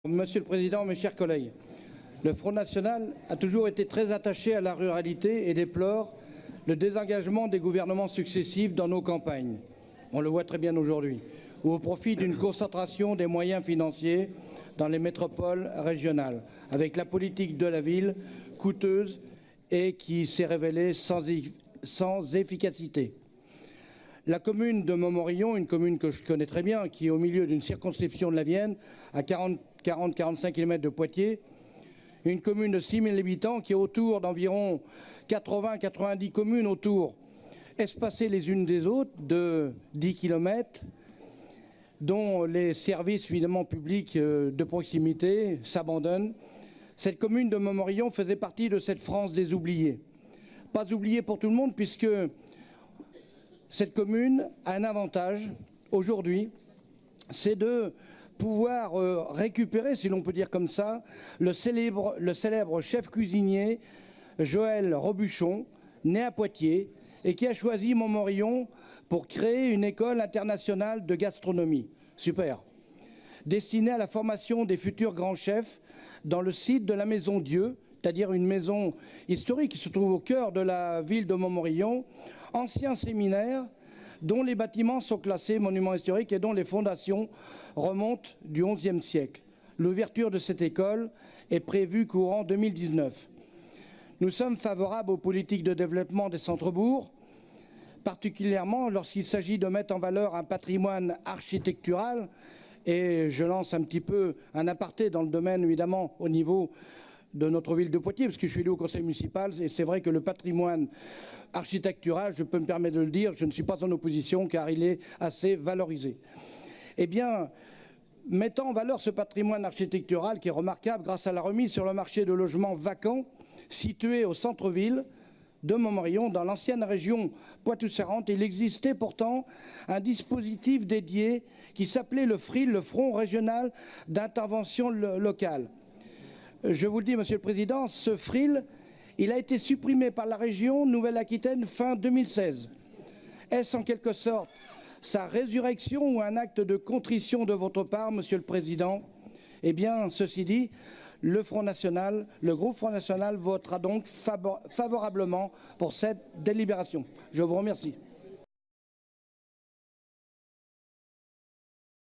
Monsieur le Président, mes chers collègues, le Front National a toujours été très attaché à la ruralité et déplore le désengagement des gouvernements successifs dans nos campagnes. On le voit très bien aujourd'hui, ou au profit d'une concentration des moyens financiers dans les métropoles régionales, avec la politique de la ville coûteuse et qui s'est révélée sans efficacité. La commune de Montmorillon, une commune que je connais très bien, qui est au milieu d'une circonscription de la Vienne, à 40-45 km de Poitiers, une commune de 6 000 habitants qui est autour d'environ 80-90 communes autour, espacées les unes des autres de 10 km, dont les services évidemment publics de proximité s'abandonnent. Cette commune de Montmorillon faisait partie de cette France des oubliés. Pas oubliée pour tout le monde puisque cette commune a un avantage aujourd'hui, c'est de pouvoir récupérer, si l'on peut dire comme ça, le célèbre chef cuisinier Joël Robuchon, né à Poitiers, et qui a choisi Montmorillon pour créer une école internationale de gastronomie. Super. Destinée à la formation des futurs grands chefs dans le site de la Maison Dieu, c'est-à-dire une maison historique qui se trouve au cœur de la ville de Montmorillon, ancien séminaire dont les bâtiments sont classés monuments historiques et dont les fondations remontent du XIe siècle. L'ouverture de cette école est prévue courant 2019. Nous sommes favorables aux politiques de développement des centres-bourgs, particulièrement lorsqu'il s'agit de mettre en valeur un patrimoine architectural. Et je lance un petit peu un aparté dans le domaine, évidemment, au niveau de notre ville de Poitiers, parce que je suis élu au conseil municipal, et c'est vrai que le patrimoine architectural, je peux me permettre de le dire, je ne suis pas en opposition, car il est assez valorisé. Eh bien, mettant en valeur ce patrimoine architectural qui est remarquable grâce à la remise sur le marché de logements vacants, situé au centre-ville de Montmorillon, dans l'ancienne région Poitou-Charentes, il existait pourtant un dispositif dédié qui s'appelait le FRIL, le Front Régional d'Intervention Locale. Je vous le dis, Monsieur le Président, ce FRIL, il a été supprimé par la région Nouvelle-Aquitaine fin 2016. Est-ce en quelque sorte sa résurrection ou un acte de contrition de votre part, Monsieur le Président? Eh bien, ceci dit, le Front National, le groupe Front National votera donc favorablement pour cette délibération. Je vous remercie.